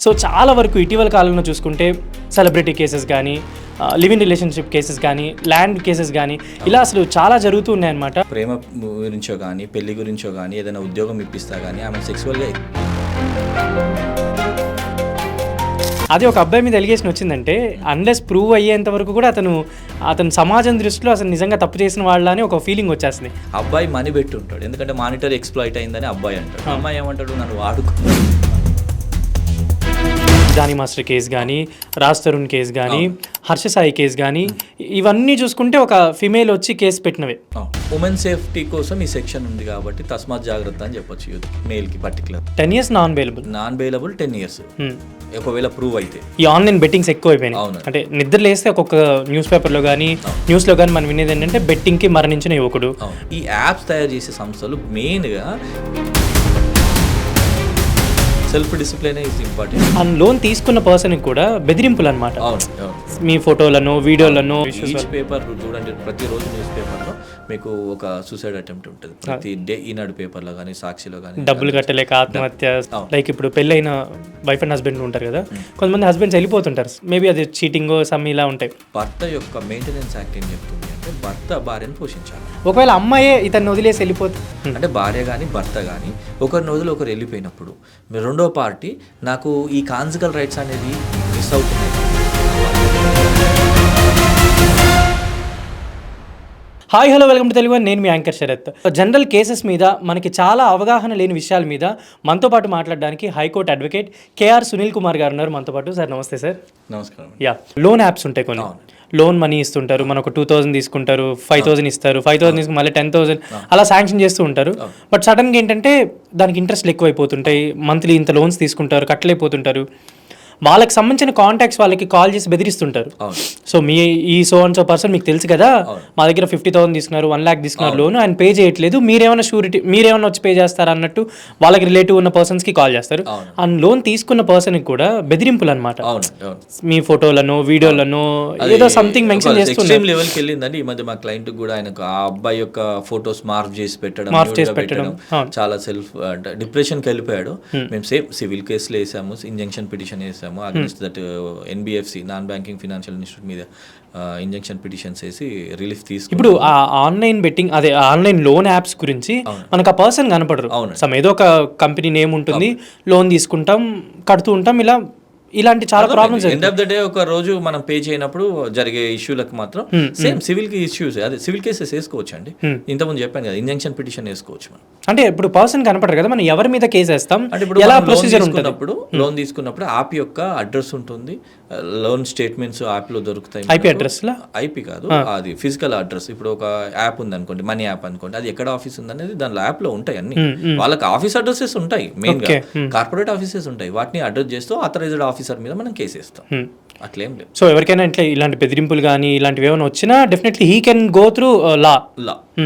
So చాలా వరకు ఇటీవల కాలంలో చూసుకుంటే సెలబ్రిటీ కేసెస్ కానీ, లివ్ ఇన్ రిలేషన్షిప్ కేసెస్ కానీ, ల్యాండ్ కేసెస్ కానీ ఇలా అసలు చాలా జరుగుతూ ఉన్నాయన్నమాట. ప్రేమ గురించో కానీ, పెళ్లి గురించో కానీ, ఏదైనా ఉద్యోగం ఇప్పిస్తా కానీ ఆమె సెక్సువల్గా అదే ఒక అబ్బాయి మీద ఎలిగేషన్ వచ్చిందంటే అన్లెస్ ప్రూవ్ అయ్యేంత వరకు కూడా అతను సమాజం దృష్టిలో అసలు నిజంగా తప్పు చేసిన వాళ్ళ అని ఒక ఫీలింగ్ వచ్చేస్తుంది. అబ్బాయి మనీ పెట్టి ఉంటాడు, ఎందుకంటే మానిటర్ ఎక్స్ప్లాయిట్ అయిందని అబ్బాయి అంటాడు. అమ్మాయి ఏమంటాడు, నన్ను వాడుకో. జానీ మాస్టర్ కేసు కానీ, రాజ్ తరుణ్ కేసు కానీ, హర్ష సాయి కేసు కానీ ఇవన్నీ చూసుకుంటే ఒక ఫిమేల్ వచ్చి కేసు పెట్టినవే. ఉమెన్ సేఫ్టీ కోసం ఈ సెక్షన్ ఉంది కాబట్టి తస్మాత్ జాగ్రత్త అని చెప్పొచ్చు. యూత్ మేల్కి particular 10 years non bailable 10 years ఒకవేళ ప్రూవ్ అయితే. ఈ ఆన్లైన్ బెట్టింగ్స్ ఎక్కువ అయిపోయినాయి. అంటే నిద్ర లేస్తే ఒక్కొక్క న్యూస్ పేపర్లో కానీ, న్యూస్లో కానీ మనం వినేది ఏంటంటే బెట్టింగ్కి మరణించిన యువకుడు. ఈ యాప్స్ తయారు చేసే సంస్థలు మెయిన్గా సెల్ఫ్ డిసిప్లిన్ ఈజ్ ఇంపార్టెంట్. ఆ లోన్ తీసుకున్న పర్సన్కి కూడా బెదిరింపులు అనమాట. మీ ఫోటోలను, వీడియోలను. ఈచ్ పేపర్ చూడండి, ప్రతిరోజు న్యూస్ పేపర్లో మీకు ఒక సూసైడ్ అటెంప్ట్ ఉంటుంది. ప్రతి డే ఈనాడు పేపర్లో కానీ, సాక్షిలో కానీ. డబ్బులు కట్టలేక ఆత్మహత్య. లైక్ ఇప్పుడు పెళ్ళైన వైఫ్ అండ్ హస్బెండ్ ఉంటారు కదా, కొంతమంది హస్బెండ్స్ వెళ్ళిపోతుంటారు. మేబీ అది చీటింగ్ సమ్ ఇలా ఉంటాయి. భర్త యొక్క మెయింటెనెన్స్ యాక్ట్ ఏం చెప్తుంది అంటే భర్త భార్యను పోషించాలి. ఒకవేళ అమ్మాయే ఇతన్ని వదిలేసి వెళ్ళిపోతుంది అంటే భార్య కానీ భర్త కానీ ఒకరిని వదిలి ఒకరు వెళ్ళిపోయినప్పుడు మీరు రెండో పార్టీ నాకు ఈ కాన్జుగల్ రైట్స్ అనేది మిస్ అవుతున్నాయి. Hi hello welcome to Telugu. నేను మీ యాంకర్ శరత్. జనరల్ కేసెస్ మీద మనకి చాలా అవగాహన లేని విషయాల మీద మనతో పాటు మాట్లాడడానికి high court advocate K R Sunil Kumar గారు ఉన్నారు మనతో పాటు. సార్ నమస్తే. సార్ నమస్కారం. యా, లోన్ యాప్స్ ఉంటాయి కొన్ని. లోన్ మనీ ఇస్తుంటారు, మనకు 2000 తీసుకుంటారు, 5000 ఇస్తారు, 5000 తీసుకుని మళ్ళీ 10,000 అలా శాంక్షన్ చేస్తూ ఉంటారు. బట్ సడన్గా ఏంటంటే దానికి ఇంట్రెస్ట్లు ఎక్కువైపోతుంటాయి. మంత్లీ ఇంత లోన్స్ తీసుకుంటారు, కట్టలేకపోతుంటారు. వాళ్ళకి సంబంధించిన కాంటాక్ట్స్ వాళ్ళకి కాల్ చేసి బెదిరిస్తుంటారు. సో మీ ఈ సో అండ్ సో పర్సన్ మీకు తెలుసు కదా, మా దగ్గర 50,000 తీసుకున్నారు, 1 lakh తీసుకున్నారు లోన్, ఆయన పే చేయట్లేదు, మీరేమైనా షూరిటీ, మీరేమైనా వచ్చి పే చేస్తారా అన్నట్టు వాళ్ళకి రిలేటివ్ ఉన్న పర్సన్స్కి కాల్ చేస్తారు. ఆ లోన్ తీసుకున్న పర్సన్కి కూడా బెదిరింపులు అనమాట. మీ ఫోటోలను, వీడియోలను ఏదో సంథింగ్ మెన్షన్ చేస్తున్నారు. లెవెల్కి వెళ్ళిందండి ఈ మధ్య. మా క్లయింట్ కూడా ఆయనకు ఆ అబ్బాయి యొక్క ఫోటోస్ మార్ఫ్ చేసి పెట్టడం, చాలా సెల్ఫ్ డిప్రెషన్కి వెళ్ళిపోయాడు. మేము సేమ్ సివిల్ కేసులు వేసాము, ఇంజంక్షన్ పిటిషన్ వేసాము against that NBFC, non banking financial institute మీద ఇంజంక్షన్ పిటిషన్స్ వేసి రిలీఫ్ తీసుకు. ఇప్పుడు ఆ ఆన్లైన్ బెట్టింగ్, అదే ఆన్లైన్ లోన్ యాప్స్ గురించి మనకు ఆ పర్సన్ కనపడరు. ఏదో ఒక కంపెనీ నేమ్ ఉంటుంది, లోన్ తీసుకుంటాం, కడుతూ ఉంటాం, ఇలాంటి చాలా problems. End of the day ఒక రోజు మనం పే చేయనప్పుడు జరిగే ఇష్యూలకు మాత్రం సేమ్ సివిల్ కి ఇష్యూస్, అదే సివిల్ కేసెస్ వేసుకోవచ్చు అండి. ఇంతకుముందు చెప్పాను కదా, ఇంజంక్షన్ పిటిషన్ వేసుకోవచ్చు మనం. అంటే ఇప్పుడు పర్సన్ కనపడరు కదా, మనం ఎవరి మీద కేసు వేస్తాం? అంటే ఇప్పుడు ఎలా ప్రొసీజర్ ఉంటుంది? లోన్ తీసుకున్నప్పుడు యాప్ యొక్క అడ్రస్ ఉంటుంది, లోన్ స్టేట్మెంట్స్ యాప్ లో దొరుకుతాయి. IP address? ఐపీ కాదు, అది ఫిజికల్ అడ్రస్. ఇప్పుడు ఒక యాప్ ఉంది అనుకోండి, మనీ యాప్ అనుకోండి, అది ఎక్కడ ఆఫీస్ ఉంది అనేది దాని యాప్ లో ఉంటాయి అన్ని. వాళ్ళకి ఆఫీస్ అడ్రసెస్ ఉంటాయి, మెయిన్ గా కార్పొరేట్ ఆఫీసెస్ ఉంటాయి. వాటిని అడ్రస్ చేస్తూ ఆథరైజ్డ్ ఆఫీసర్ మీద మనం కేసు వేస్తాం. అట్లేం లేదు. సో ఎవరికైనా ఇట్లా ఇలాంటి బెదిరింపులు కానీ ఇలాంటివి ఏమైనా వచ్చినా definitely he can go through law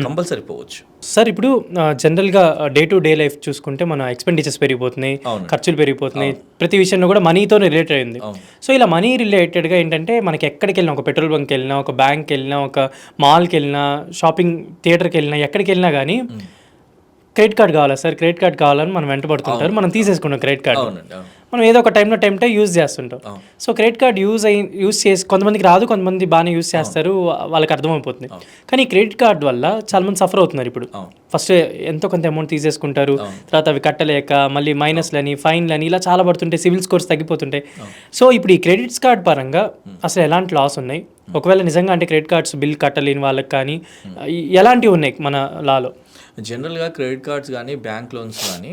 compulsory పోవచ్చు. సార్ ఇప్పుడు జనరల్గా డే టు డే లైఫ్ చూసుకుంటే మన ఎక్స్పెండిచర్స్ పెరిగిపోతున్నాయి, ఖర్చులు పెరిగిపోతున్నాయి, ప్రతి విషయంలో కూడా మనీతో రిలేటెడ్ అయింది. సో ఇలా మనీ రిలేటెడ్గా ఏంటంటే మనకి ఎక్కడికి వెళ్ళినా, ఒక పెట్రోల్ బంక్కి వెళ్ళినా, ఒక బ్యాంక్కి వెళ్ళినా, ఒక మాల్కి వెళ్ళినా, షాపింగ్ థియేటర్కి వెళ్ళినా, ఎక్కడికి వెళ్ళినా కానీ క్రెడిట్ కార్డ్ కావాలా సార్, క్రెడిట్ కార్డ్ కావాలని మనం వెంటబడుతుంటారు. మనం తీసేసుకుంటాం క్రెడిట్ కార్డ్. మనం ఏదో ఒక టైంలో యూజ్ చేస్తుంటాం. సో క్రెడిట్ కార్డ్ యూజ్ చేసి కొంతమందికి రాదు, కొంతమంది బాగానే యూజ్ చేస్తారు, వాళ్ళకి అర్థమైపోతుంది. కానీ క్రెడిట్ కార్డ్ వల్ల చాలా మంది సఫర్ అవుతున్నారు. ఇప్పుడు ఫస్ట్ ఎంతో కొంత అమౌంట్ తీసేసుకుంటారు, తర్వాత అవి కట్టలేక మళ్ళీ మైనస్లని, ఫైన్లని ఇలా చాలా పడుతుంటాయి, సివిల్ స్కోర్స్ తగ్గిపోతుంటాయి. సో ఇప్పుడు ఈ క్రెడిట్స్ కార్డ్ పరంగా అసలు ఎలాంటి లాస్ ఉన్నాయి? ఒకవేళ నిజంగా అంటే క్రెడిట్ కార్డ్స్ బిల్ కట్టలేని వాళ్ళకి కానీ ఎలాంటివి ఉన్నాయి మన లాలో? జనరల్గా క్రెడిట్ కార్డ్స్ కానీ, బ్యాంక్ లోన్స్ కానీ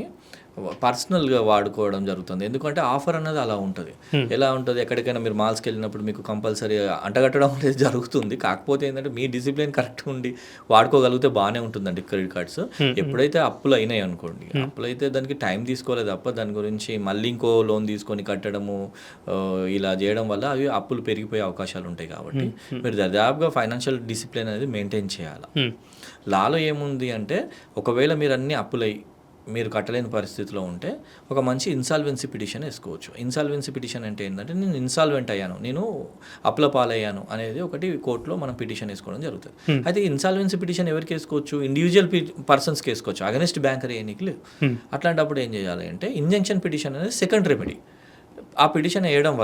పర్సనల్గా వాడుకోవడం జరుగుతుంది. ఎందుకంటే ఆఫర్ అన్నది అలా ఉంటుంది. ఎలా ఉంటుంది, ఎక్కడికైనా మీరు మాల్స్కి వెళ్ళినప్పుడు మీకు కంపల్సరీ అంటగట్టడం అనేది జరుగుతుంది. కాకపోతే ఏంటంటే మీ డిసిప్లిన్ కరెక్ట్ ఉండి వాడుకోగలిగితే బాగానే ఉంటుందండి క్రెడిట్ కార్డ్స్. ఎప్పుడైతే అప్పులు అయినాయి అనుకోండి, అప్పులు అయితే దానికి టైం తీసుకోలేదు తప్ప దాని గురించి మళ్ళీ ఇంకో లోన్ తీసుకొని కట్టడము ఇలా చేయడం వల్ల అవి అప్పులు పెరిగిపోయే అవకాశాలు ఉంటాయి. కాబట్టి మీరు దాదాపుగా ఫైనాన్షియల్ డిసిప్లిన్ అనేది మెయింటైన్ చేయాలి. లాలో ఏముంది అంటే ఒకవేళ మీరు అన్ని అప్పులై మీరు కట్టలేని పరిస్థితిలో ఉంటే ఒక మంచి ఇన్సాల్వెన్సీ పిటిషన్ వేసుకోవచ్చు. ఇన్సాల్వెన్సీ పిటిషన్ అంటే ఏంటంటే నేను ఇన్సాల్వెంట్ అయ్యాను, నేను అప్పుల పాలయ్యాను అనేది ఒకటి కోర్టులో మనం పిటిషన్ వేసుకోవడం జరుగుతుంది. అయితే ఇన్సాల్వెన్సీ పిటిషన్ ఎవరికి వేసుకోవచ్చు? ఇండివిజువల్ పర్సన్స్కి వేసుకోవచ్చు, అగెన్స్ట్ బ్యాంకర్ ఏనికి లేదు. అట్లాంటప్పుడు ఏం చేయాలి అంటే ఇంజంక్షన్ పిటిషన్ అనేది సెకండ్ రెమెడీ. ఆ పిటిషన్ వేయడం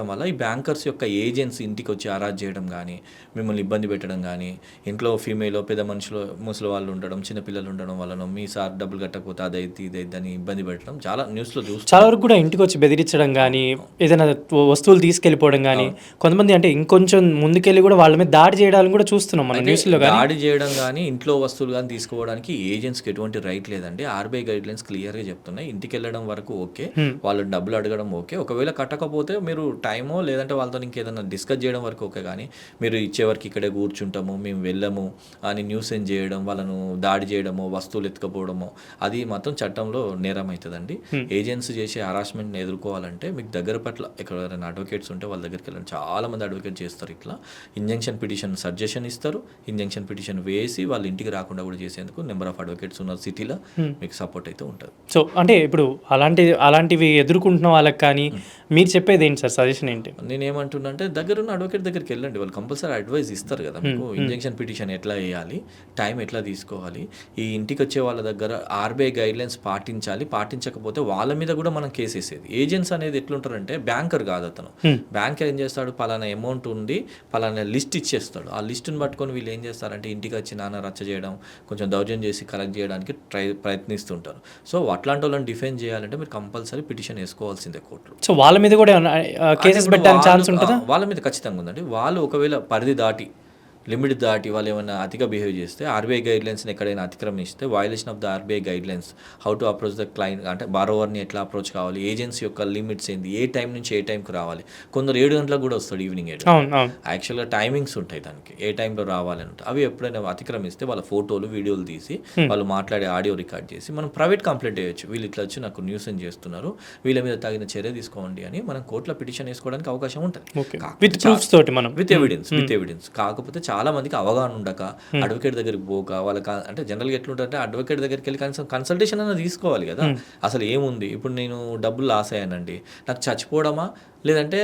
వల్ల ఈ బ్యాంకర్స్ యొక్క ఏజెంట్స్ ఇంటికి వచ్చి అరాజ్ చేయడం కానీ, మిమ్మల్ని ఇబ్బంది పెట్టడం కానీ, ఇంట్లో ఫీమేల్ పెద్ద మనుషులు ముసలి వాళ్ళు ఉండడం, చిన్నపిల్లలు ఉండడం వలన మీ సార్ డబ్బులు కట్టకపోతే అదైతే ఇదైతే అని ఇబ్బంది పెట్టడం చాలా న్యూస్లో చూస్తాం. చాలా వరకు కూడా ఇంటికి వచ్చి బెదిరించడం కానీ, ఏదైనా వస్తువులు తీసుకెళ్ళిపోవడం కానీ, కొంతమంది అంటే ఇంకొంచెం ముందుకెళ్ళి కూడా వాళ్ళ మీద దాడి చేయడాలను కూడా చూస్తున్నాం మనం న్యూస్లో. దాడి చేయడం కానీ, ఇంట్లో వస్తువులు కానీ తీసుకోవడానికి ఏజెంట్స్కి ఎటువంటి రైట్ లేదండి. ఆర్బీఐ గైడ్ లైన్స్ క్లియర్గా చెప్తున్నాయి. ఇంటికి వెళ్ళడం వరకు ఓకే, వాళ్ళు డబ్బులు అడగడం ఓకే, ఒకవేళ కట్టకపోతే మీరు టైమో లేదంటే వాళ్ళతో ఇంకేదైనా డిస్కస్ చేయడం వరకు ఓకే, కానీ మీరు ఇచ్చే వరకు ఇక్కడే కూర్చుంటాము, మేము వెళ్ళము అని న్యూసెన్స్ చేయడం, వాళ్ళను దాడి చేయడమో, వస్తువులు ఎత్తుకపోవడమో, అది మాత్రం చట్టంలో నేరం అవుతుందండి. ఏజెన్సీ చేసే హరాస్మెంట్ని ఎదుర్కోవాలంటే మీకు దగ్గర పట్ల ఎవరైనా అడ్వకేట్స్ ఉంటే వాళ్ళ దగ్గరికి వెళ్ళండి. చాలా మంది అడ్వకేట్ చేస్తారు. ఇట్లా ఇంజంక్షన్ పిటిషన్ సజెషన్ ఇస్తారు, ఇంజంక్షన్ పిటిషన్ వేసి వాళ్ళ ఇంటికి రాకుండా కూడా చేసేందుకు నెంబర్ ఆఫ్ అడ్వకేట్స్ ఉన్నారు సిటీలో, మీకు సపోర్ట్ అయితే ఉంటుంది. సో అంటే ఇప్పుడు అలాంటివి ఎదుర్కొంటున్న వాళ్ళకి కానీ మీరు చెప్పేది ఏంటి సార్, సజెషన్ ఏంటి? నేనేమంటున్నా అంటే దగ్గరున్న అడ్వకేట్ దగ్గరికి వెళ్ళండి, వాళ్ళు కంపల్సరీ అడ్వైస్ ఇస్తారు కదా మీకు. ఇంజంక్షన్ పిటిషన్ ఎట్లా వేయాలి, టైం ఎట్లా తీసుకోవాలి, ఈ ఇంటికి వచ్చే వాళ్ళ దగ్గర ఆర్బీఐ గైడ్ లైన్స్ పాటించాలి, పాటించకపోతే వాళ్ళ మీద కూడా మనం కేసు వేసేది. ఏజెంట్స్ అనేది ఎట్లుంటారంటే బ్యాంకర్ కాదు అతను. బ్యాంకర్ ఏం చేస్తాడు, పలానా అమౌంట్ ఉంది, పలానా లిస్ట్ ఇచ్చేస్తాడు. ఆ లిస్టుని పట్టుకొని వీళ్ళు ఏం చేస్తారంటే ఇంటికి వచ్చి నాన్న రచ్చ చేయడం, కొంచెం దౌర్జన్యం చేసి కలెక్ట్ చేయడానికి ప్రయత్నిస్తుంటారు. సో అట్లాంటి వాళ్ళని డిఫెండ్ చేయాలంటే మీరు కంపల్సరీ పిటిషన్ వేసుకోవాల్సిందే కోర్టులో. సో వాళ్ళ మీద కూడా కేసెస్ పెట్టడానికి ఛాన్స్ ఉంటుందా? వాళ్ళ మీద ఖచ్చితంగా ఉందండి. వాళ్ళు ఒకవేళ పరిధి దాటి, లిమిట్ దాటి వాళ్ళు ఏమైనా అతిగా బిహేవ్ చేస్తే, ఆర్బీఐ గైడ్ లైన్స్ని ఎక్కడైనా అతిక్రమిస్తే, violation of the RBI guidelines, how to approach the client, అంటే బారోవర్ని ఎట్లా అప్రోచ్ కావాలి, ఏజెన్సీ యొక్క లిమిట్స్ ఏంది, ఏ టైం నుంచి ఏ టైంకి రావాలి. కొందరు 7 గంటలకు కూడా వస్తాడు, ఈవినింగ్ 7. యాక్చువల్గా టైమింగ్స్ ఉంటాయి దానికి, ఏ టైంలో రావాలని ఉంటాయి. అవి ఎప్పుడైనా అతిక్రమిస్తే వాళ్ళ ఫోటోలు వీడియోలు తీసి వాళ్ళు మాట్లాడే ఆడియో రికార్డ్ చేసి మనం ప్రైవేట్ కంప్లైంట్ వేయచ్చు. వీళ్ళు ఇట్లా వచ్చి నాకు న్యూసెన్స్ చేస్తున్నారు, వీళ్ళ మీద తగిన చర్య తీసుకోండి అని మనం కోర్టులో పిటిషన్ వేసుకోవడానికి అవకాశం ఉంటుంది, విత్ ఎవిడెన్స్. కాకపోతే చాలా మందికి అవగాహన ఉండక, అడ్వకేట్ దగ్గరికి పోక, వాళ్ళకి అంటే జనరల్గా ఎట్లుంటారంటే అడ్వకేట్ దగ్గరికి వెళ్ళి కన్సల్టేషన్ అనేది తీసుకోవాలి కదా. అసలు ఏముంది, ఇప్పుడు నేను డబ్బులు లాస్ అయ్యానండి, నాకు చచ్చిపోవడమా లేదంటే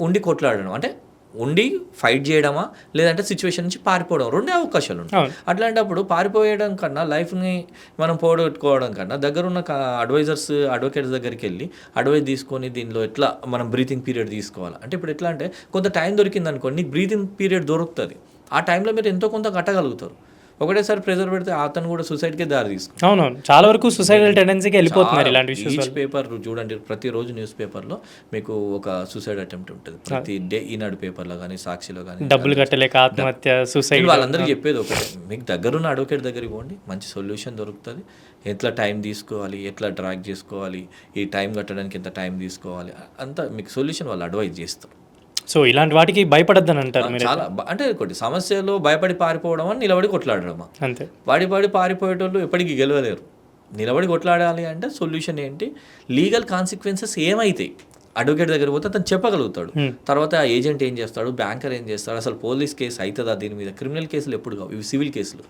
ఉండి కొట్లాడడం, అంటే ఉండి ఫైట్ చేయడమా లేదంటే సిచ్యువేషన్ నుంచి పారిపోవడం, రెండే అవకాశాలు ఉంటాయి. అట్లాంటప్పుడు పారిపోయడం కన్నా, లైఫ్ని మనం పోగొట్టుకోవడం కన్నా దగ్గరున్న అడ్వకేట్స్ దగ్గరికి వెళ్ళి అడ్వైస్ తీసుకొని దీనిలో ఎట్లా మనం బ్రీతింగ్ పీరియడ్ తీసుకోవాలి. అంటే ఇప్పుడు ఎట్లా అంటే కొంత టైం దొరికింది అనుకోండి, నీకు బ్రీతింగ్ పీరియడ్ దొరుకుతుంది, ఆ టైంలో మీరు ఎంతో కొంత కట్టగలుగుతారు. ఒకటేసారి ప్రెజర్ పెడితే అతను కూడా సూసైడ్కే దారి తీసుకుంటారు. అవునవును, చాలా వరకు సూసైడల్ టెండెన్సీకి వెళ్ళిపోతున్నారు ఇలాంటి విషయాలు. ఈచ్ పేపర్ చూడండి, ప్రతిరోజు న్యూస్ పేపర్లో మీకు ఒక సూసైడ్ అటెంప్ట్ ఉంటుంది. ప్రతి డే ఈనాడు పేపర్లో కానీ, సాక్షిలో కానీ, డబ్బులు కట్టలేక ఆత్మహత్య, సూసైడ్. వాళ్ళందరికీ చెప్పేది ఒకటే, మీకు దగ్గరున్న అడ్వకేట్ దగ్గరికి పోండి, మంచి సొల్యూషన్ దొరుకుతుంది. ఎట్లా టైం తీసుకోవాలి, ఎట్లా ట్రాక్ చేసుకోవాలి, ఈ టైం కట్టడానికి ఎంత టైం తీసుకోవాలి, అంతా మీకు సొల్యూషన్ వాళ్ళు అడ్వైజ్ చేస్తారు. సో ఇలాంటి వాటికి భయపడద్దని అంటారు మీరు? చాలా అంటే ఒకటి సమస్యలో భయపడి పారిపోవడం అని నిలబడి కొట్లాడడమా, అంతే. పడి పారిపోయేటోళ్ళు ఎప్పటికీ గెలవలేరు. నిలబడి కొట్లాడాలి అంటే సొల్యూషన్ ఏంటి, లీగల్ కాన్సిక్వెన్సెస్ ఏమైతాయి, అడ్వకేట్ దగ్గర పోతే అతను చెప్పగలుగుతాడు. తర్వాత ఏజెంట్ ఏం చేస్తాడు, బ్యాంకర్ ఏం చేస్తాడు, అసలు పోలీస్ కేసు అవుతుందా దీని మీద, క్రిమినల్ కేసులు ఎప్పుడు కావు, ఇవి సివిల్ కేసులు.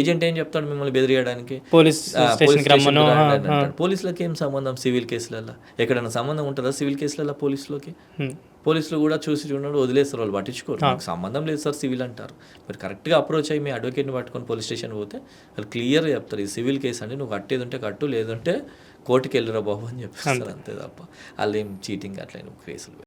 ఏజెంట్ ఏం చెప్తాడు, మిమ్మల్ని బెదిరియడానికి పోలీసులకి ఏం సంబంధం సివిల్ కేసులలో, ఎక్కడైనా సంబంధం ఉంటుందా సివిల్ కేసులలో పోలీసులకి? పోలీసులు కూడా చూడండి వదిలేస్తారు, వాళ్ళు పట్టించుకోరు, నాకు సంబంధం లేదు సార్ సివిల్ అంటారు. మీరు కరెక్ట్గా అప్రోచ్ అయ్యి మీ అడ్వకేట్ని పట్టుకొని పోలీస్ స్టేషన్ పోతే వాళ్ళు క్లియర్గా చెప్తారు, ఈ సివిల్ కేసు అండి, నువ్వు కట్టేది ఉంటే కట్టు, లేదంటే కోర్టుకి వెళ్ళిరా బాబు అని చెప్పేస్తారు, అంతే తప్ప వాళ్ళు ఏం చీటింగ్ అట్లా కేసులు